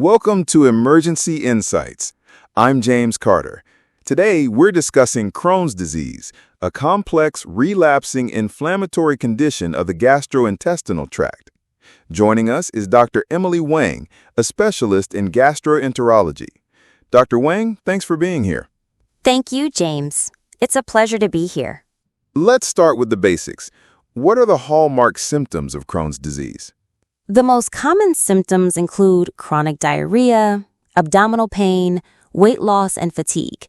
Welcome to Emergency Insights. I'm James Carter. Today, we're discussing Crohn's disease, a complex, relapsing inflammatory condition of the gastrointestinal tract. Joining us is Dr. Emily Wang, a specialist in gastroenterology. Dr. Wang, thanks for being here. Thank you, James. It's a pleasure to be here. Let's start with the basics. What are the hallmark symptoms of Crohn's disease? The most common symptoms include chronic diarrhea, abdominal pain, weight loss, and fatigue.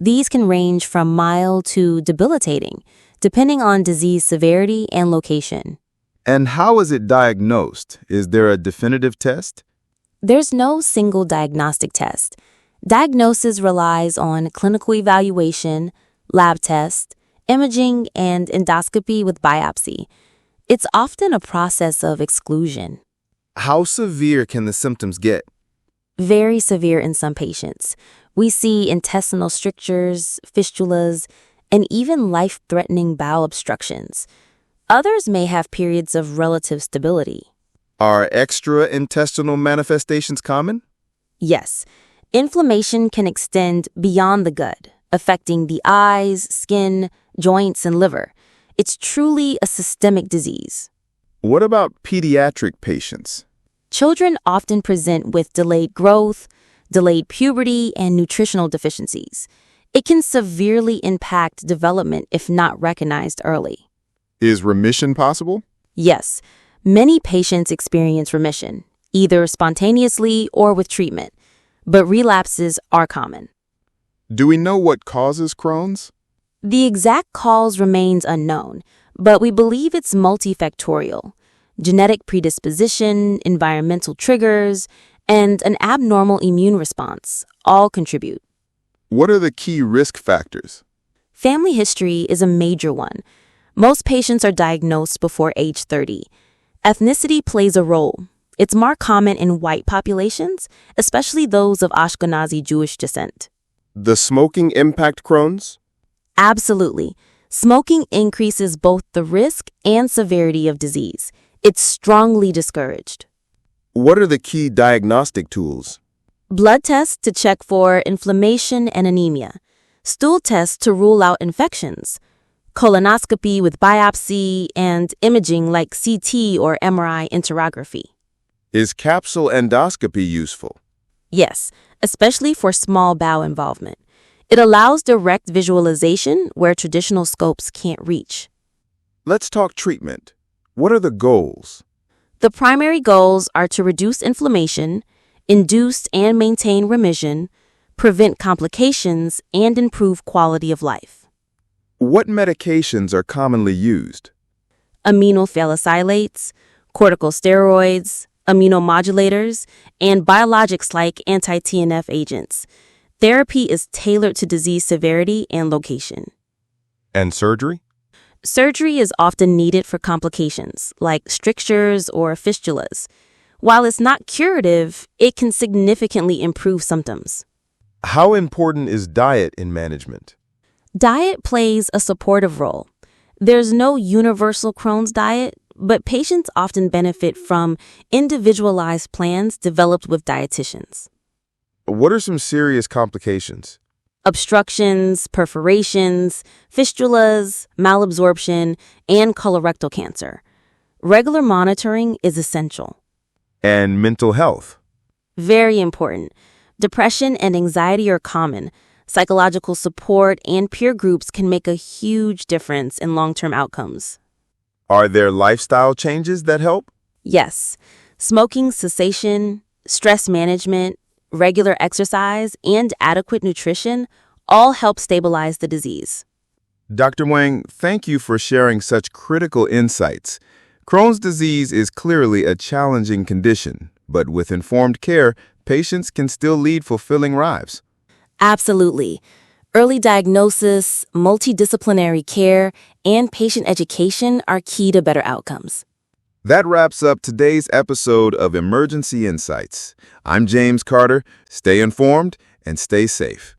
These can range from mild to debilitating, depending on disease severity and location. And how is it diagnosed? Is there a definitive test? There's no single diagnostic test. Diagnosis relies on clinical evaluation, lab tests, imaging, and endoscopy with biopsy. It's often a process of exclusion. How severe can the symptoms get? Very severe in some patients. We see intestinal strictures, fistulas, and even life-threatening bowel obstructions. Others may have periods of relative stability. Are extra-intestinal manifestations common? Yes, inflammation can extend beyond the gut, affecting the eyes, skin, joints, and liver. It's truly a systemic disease. What about pediatric patients? Children often present with delayed growth, delayed puberty, and nutritional deficiencies. It can severely impact development if not recognized early. Is remission possible? Yes, many patients experience remission, either spontaneously or with treatment, but relapses are common. Do we know what causes Crohn's? The exact cause remains unknown, but we believe it's multifactorial. Genetic predisposition, environmental triggers, and an abnormal immune response all contribute. What are the key risk factors? Family history is a major one. Most patients are diagnosed before age 30. Ethnicity plays a role. It's more common in white populations, especially those of Ashkenazi Jewish descent. The smoking impact Crohn's? Absolutely. Smoking increases both the risk and severity of disease. It's strongly discouraged. What are the key diagnostic tools? Blood tests to check for inflammation and anemia. Stool tests to rule out infections. Colonoscopy with biopsy and imaging like CT or MRI enterography. Is capsule endoscopy useful? Yes, especially for small bowel involvement. It allows direct visualization where traditional scopes can't reach. Let's talk treatment. What are the goals? The primary goals are to reduce inflammation, induce and maintain remission, prevent complications, and improve quality of life. What medications are commonly used? Aminophthalate, corticosteroids, immunomodulators, and biologics like anti-TNF agents. Therapy is tailored to disease severity and location. And surgery? Surgery is often needed for complications like strictures or fistulas. While it's not curative, it can significantly improve symptoms. How important is diet in management? Diet plays a supportive role. There's no universal Crohn's diet, but patients often benefit from individualized plans developed with dietitians. What are some serious complications? Obstructions, perforations, fistulas, malabsorption, and colorectal cancer. Regular monitoring is essential. And mental health? Very important. Depression and anxiety are common. Psychological support and peer groups can make a huge difference in long-term outcomes. Are there lifestyle changes that help? Yes. Smoking cessation, stress management, regular exercise, and adequate nutrition all help stabilize the disease. Dr. Wang, thank you for sharing such critical insights. Crohn's disease is clearly a challenging condition, but with informed care, patients can still lead fulfilling lives. Absolutely. Early diagnosis, multidisciplinary care, and patient education are key to better outcomes. That wraps up today's episode of Emergency Insights. I'm James Carter. Stay informed and stay safe.